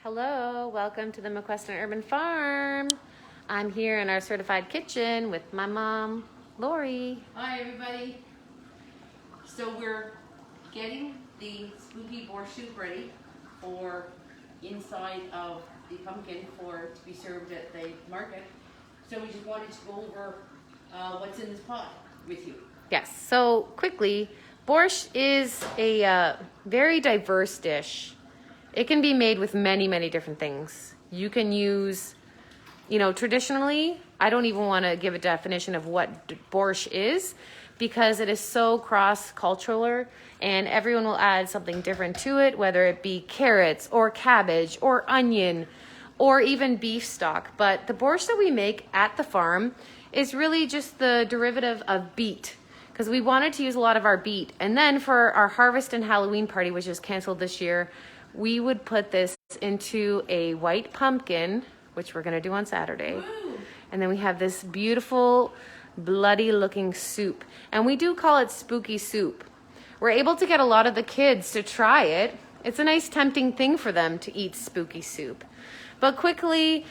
Hello, welcome to the McQuesten Urban Farm. I'm here in our certified kitchen with my mom, Lori. Hi everybody. So we're getting the spooky Borscht Soup ready for inside of the pumpkin for to be served at the market. So we just wanted to go over what's in this pot with you. Yes, so quickly, borscht is a very diverse dish. It can be made with many, many different things. You can use, traditionally, I don't even want to give a definition of what borscht is because it is so cross-cultural and everyone will add something different to it, whether it be carrots or cabbage or onion or even beef stock. But the borscht that we make at the farm is really just the derivative of beet because we wanted to use a lot of our beet. And then for our harvest and Halloween party, which is canceled this year, we would put this into a white pumpkin, which we're gonna do on Saturday. Woo! And then we have this beautiful, bloody looking soup. And we do call it spooky soup. We're able to get a lot of the kids to try it. It's a nice tempting thing for them to eat spooky soup. But quickly,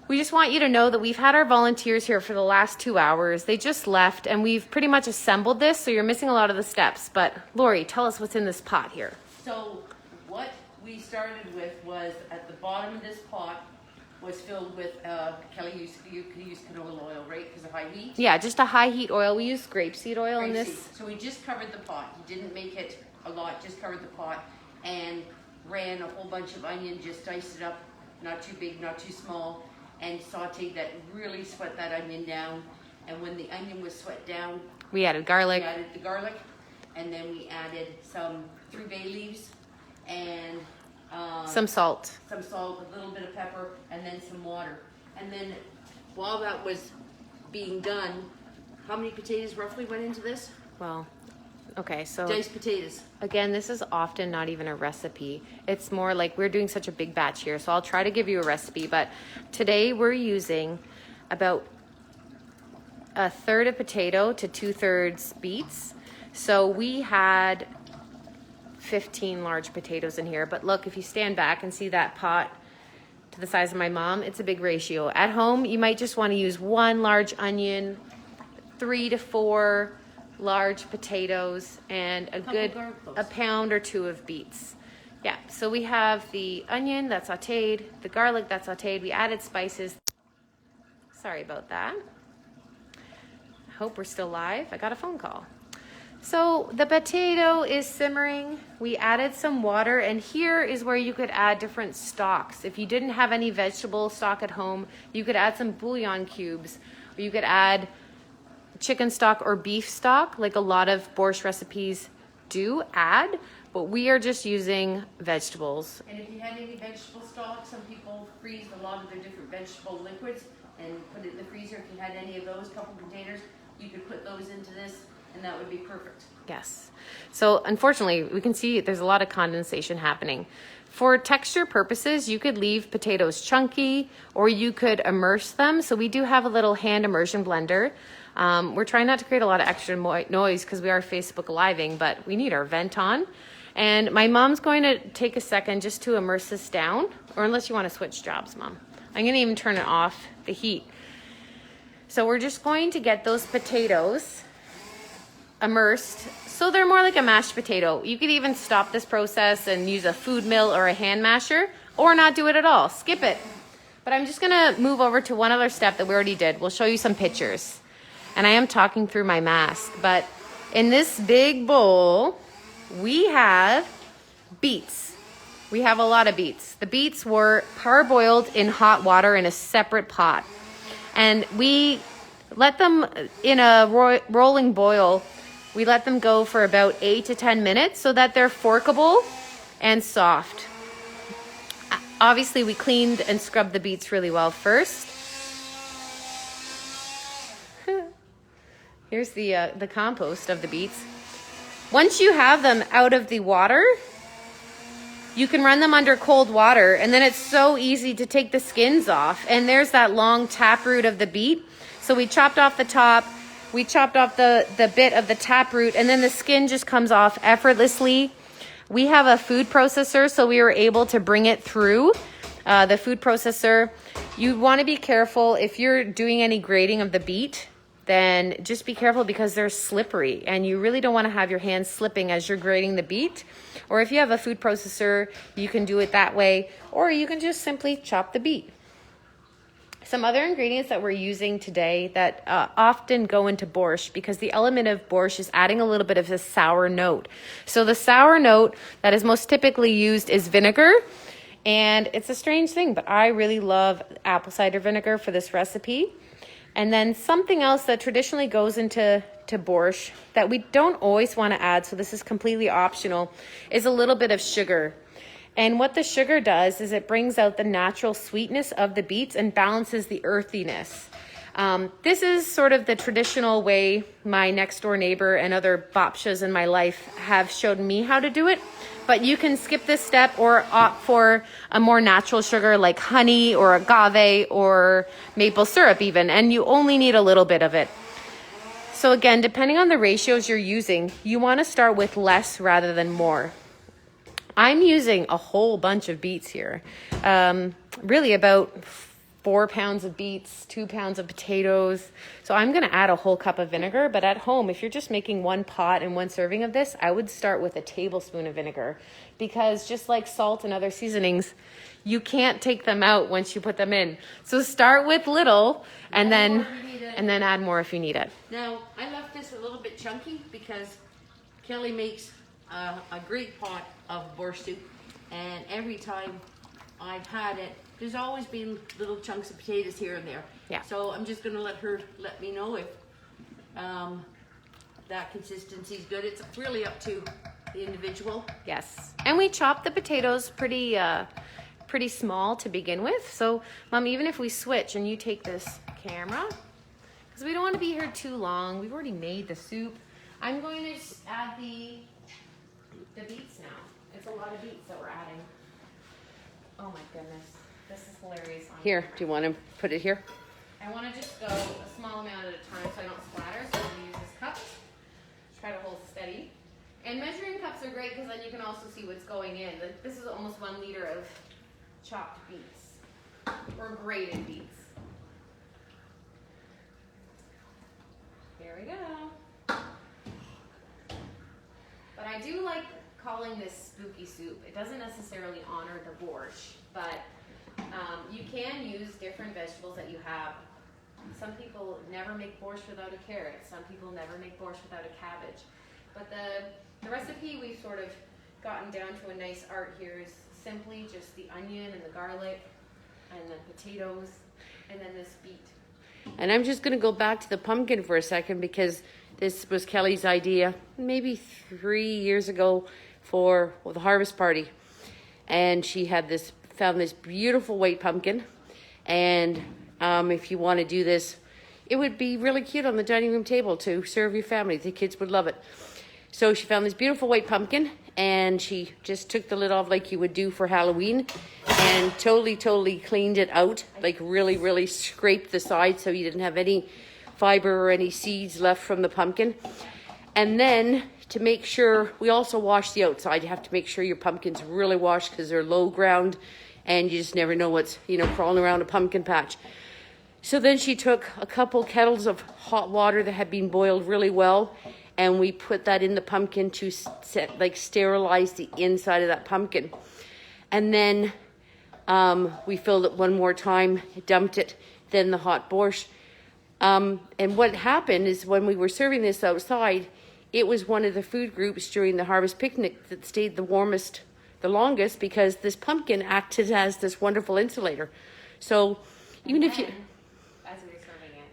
we just want you to know that we've had our volunteers here for the last 2 hours. They just left and we've pretty much assembled this, so you're missing a lot of the steps. But Lori, tell us what's in this pot here. So what we started with was at the bottom of this pot was filled with Kelly, you can use canola oil, right? Because of high heat. Yeah, just a high heat oil. We use grapeseed oil in this. So we just covered the pot. You didn't make it a lot, just covered the pot and ran a whole bunch of onion, just diced it up, not too big, not too small, and sauteed that, really sweat that onion down. And when the onion was sweat down, We added garlic. we added the garlic, and then we added some 3 bay leaves and Some salt. some salt, a little bit of pepper, and then some water. And then while that was being done, how many potatoes roughly went into this? Well, okay, so Diced potatoes. again, this is often not even a recipe. It's more like we're doing such a big batch here, so I'll try to give you a recipe. But today we're using about 1/3 of potato to 2/3 beets. So we had 15 large potatoes in here. But look, if you stand back and see that pot to the size of my mom, it's a big ratio. At home, you might just want to use 1 large onion, 3 to 4 large potatoes, and a pound or 2 of beets. Yeah, so we have the onion that's sauteed, the garlic that's sauteed. We added spices. Sorry about that. I hope we're still live. I got a phone call. So the potato is simmering. We added some water, and here is where you could add different stocks. If you didn't have any vegetable stock at home, you could add some bouillon cubes, or you could add chicken stock or beef stock, like a lot of borscht recipes do add, but we are just using vegetables. And if you had any vegetable stock, some people freeze a lot of their different vegetable liquids and put it in the freezer. If you had any of those, couple containers, you could put those into this, and that would be perfect. Yes. So unfortunately, we can see there's a lot of condensation happening. For texture purposes, you could leave potatoes chunky or you could immerse them. So we do have a little hand immersion blender. We're trying not to create a lot of extra noise because we are Facebook Living, but we need our vent on. And my mom's going to take a second just to immerse this down, or unless you want to switch jobs, Mom. I'm going to even turn it off, the heat. So we're just going to get those potatoes immersed so they're more like a mashed potato. You could even stop this process and use a food mill or a hand masher, or not do it at all, skip it. But I'm just gonna move over to one other step that we already did. We'll show you some pictures. And I am talking through my mask, but in this big bowl, we have beets. We have a lot of beets. The beets were parboiled in hot water in a separate pot. And we let them in a rolling boil. We let them go for about 8 to 10 minutes so that they're forkable and soft. Obviously, we cleaned and scrubbed the beets really well first. Here's the compost of the beets. Once you have them out of the water, you can run them under cold water, and then it's so easy to take the skins off. And there's that long taproot of the beet. So we chopped off the top, we chopped off the bit of the taproot, and then the skin just comes off effortlessly. We have a food processor, so we were able to bring it through the food processor. You want to be careful if you're doing any grating of the beet, then just be careful because they're slippery and you really don't want to have your hands slipping as you're grating the beet. Or if you have a food processor, you can do it that way, or you can just simply chop the beet. Some other ingredients that we're using today that often go into borscht, because the element of borscht is adding a little bit of a sour note. So the sour note that is most typically used is vinegar. And it's a strange thing, but I really love apple cider vinegar for this recipe. And then something else that traditionally goes into borscht that we don't always want to add, so this is completely optional, is a little bit of sugar. And what the sugar does is it brings out the natural sweetness of the beets and balances the earthiness. This is sort of the traditional way my next door neighbor and other bapshas in my life have showed me how to do it. But you can skip this step or opt for a more natural sugar like honey or agave or maple syrup even, and you only need a little bit of it. So again, depending on the ratios you're using, you want to start with less rather than more. I'm using a whole bunch of beets here, really about 4 pounds of beets, 2 pounds of potatoes. So I'm going to add a whole cup of vinegar, but at home, if you're just making one pot and one serving of this, I would start with a tablespoon of vinegar, because just like salt and other seasonings, you can't take them out once you put them in. So start with little and then add more if you need it. Now, I left this a little bit chunky because Kelly makes a great pot of borscht soup, and every time I've had it, there's always been little chunks of potatoes here and there. Yeah. So I'm just gonna let me know if that consistency is good. It's really up to the individual. Yes, and we chop the potatoes pretty small to begin with. So, Mom, even if we switch and you take this camera, because we don't want to be here too long. We've already made the soup. I'm going to just add the beets now. It's a lot of beets that we're adding. Oh my goodness, this is hilarious. Here, do you want to put it here? I want to just go a small amount at a time so I don't splatter. So I'm going to use this cup. Try to hold steady. And measuring cups are great because then you can also see what's going in. This is almost 1 liter of chopped beets or grated beets. Here we go. But I do like calling this spooky soup. It doesn't necessarily honor the borscht, but you can use different vegetables that you have. Some people never make borscht without a carrot. Some people never make borscht without a cabbage. But the recipe we've sort of gotten down to a nice art here is simply just the onion and the garlic and the potatoes and then this beet. And I'm just going to go back to the pumpkin for a second, because this was Kelly's idea maybe 3 years ago for the harvest party. And she had found this beautiful white pumpkin. And if you want to do this, it would be really cute on the dining room table to serve your family. The kids would love it. So she found this beautiful white pumpkin, and she just took the lid off like you would do for Halloween and totally cleaned it out, like really scraped the side so you didn't have any fiber or any seeds left from the pumpkin. And then to make sure, we also wash the outside. You have to make sure your pumpkin's really washed because they're low ground and you just never know what's, crawling around a pumpkin patch. So then she took a couple kettles of hot water that had been boiled really well, and we put that in the pumpkin to sterilize the inside of that pumpkin. And then we filled it one more time, dumped it, then the hot borscht. And what happened is when we were serving this outside, it was one of the food groups during the harvest picnic that stayed the warmest, the longest, because this pumpkin acted as this wonderful insulator. So even if you... As we're serving it,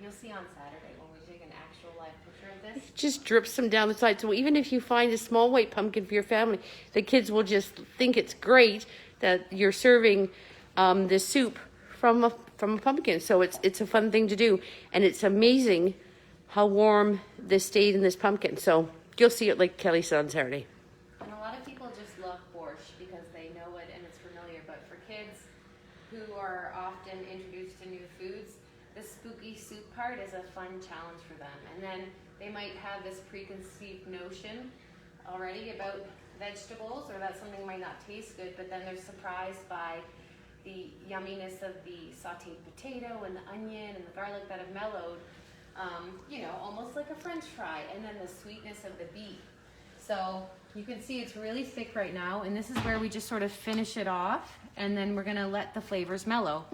you'll see on Saturday when we take an actual live picture of this. It just drips them down the side. So even if you find a small white pumpkin for your family, the kids will just think it's great that you're serving this soup from a pumpkin. So it's a fun thing to do. And it's amazing how warm this stayed in this pumpkin. So you'll see it, like Kelly said, on Saturday. And a lot of people just love borscht because they know it and it's familiar. But for kids who are often introduced to new foods, the spooky soup part is a fun challenge for them. And then they might have this preconceived notion already about vegetables, or that something might not taste good, but then they're surprised by the yumminess of the sauteed potato and the onion and the garlic that have mellowed, you know, almost like a French fry, and then the sweetness of the beet. So you can see it's really thick right now, and this is where we just sort of finish it off, and then we're gonna let the flavors mellow.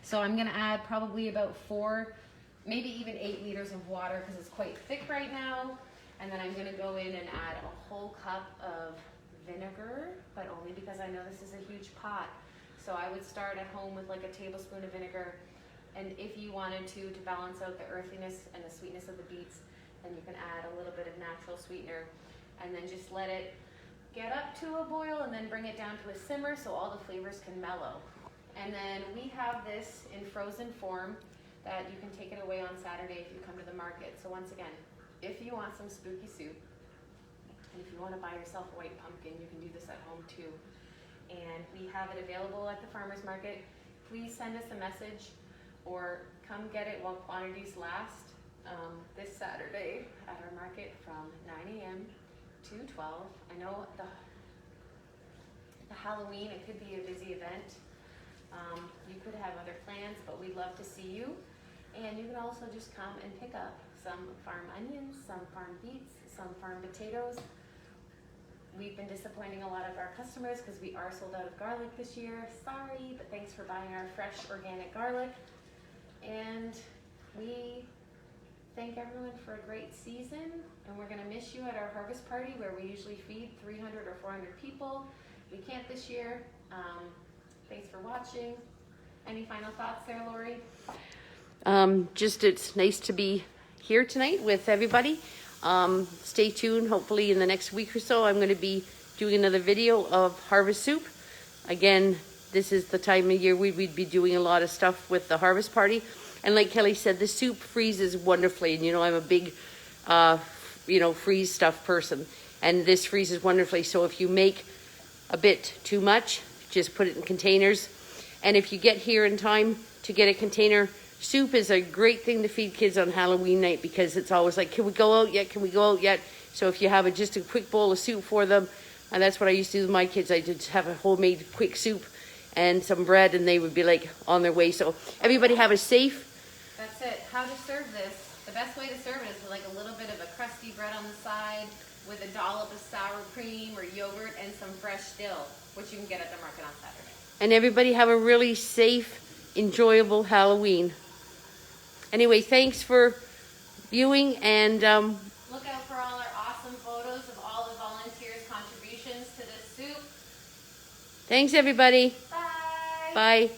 So I'm gonna add probably about 4, maybe even 8 liters of water because it's quite thick right now. And then I'm gonna go in and add a whole cup of vinegar, but only because I know this is a huge pot. So I would start at home with like a tablespoon of vinegar. And if you wanted to balance out the earthiness and the sweetness of the beets, then you can add a little bit of natural sweetener. And then just let it get up to a boil and then bring it down to a simmer so all the flavors can mellow. And then we have this in frozen form that you can take it away on Saturday if you come to the market. So once again, if you want some spooky soup, and if you want to buy yourself a white pumpkin, you can do this at home too. And we have it available at the farmer's market. Please send us a message or come get it while quantities last this Saturday at our market from 9 a.m. to 12. I know the Halloween, it could be a busy event. You could have other plans, but we'd love to see you. And you can also just come and pick up some farm onions, some farm beets, some farm potatoes. We've been disappointing a lot of our customers because we are sold out of garlic this year. Sorry, but thanks for buying our fresh organic garlic. And we thank everyone for a great season, and we're gonna miss you at our harvest party where we usually feed 300 or 400 people. We can't this year. Thanks for watching. Any final thoughts there, Lori? Just it's nice to be here tonight with everybody. Stay tuned. Hopefully in the next week or so, I'm going to be doing another video of harvest soup. Again, this is the time of year we'd be doing a lot of stuff with the harvest party. And like Kelly said, the soup freezes wonderfully. And you know, I'm a big, freeze stuff person. And this freezes wonderfully. So if you make a bit too much, just put it in containers. And if you get here in time to get a container, soup is a great thing to feed kids on Halloween night because it's always like, can we go out yet? Can we go out yet? So if you have just a quick bowl of soup for them, and that's what I used to do with my kids. I did have a homemade quick soup and some bread, and they would be like on their way. So everybody have a safe. That's it. How to serve this? The best way to serve it is with like a little bit of a crusty bread on the side with a dollop of sour cream or yogurt and some fresh dill, which you can get at the market on Saturday. And everybody have a really safe, enjoyable Halloween. Anyway, thanks for viewing, and look out for all our awesome photos of all the volunteers' contributions to this soup. thanks everybody. Bye. Bye.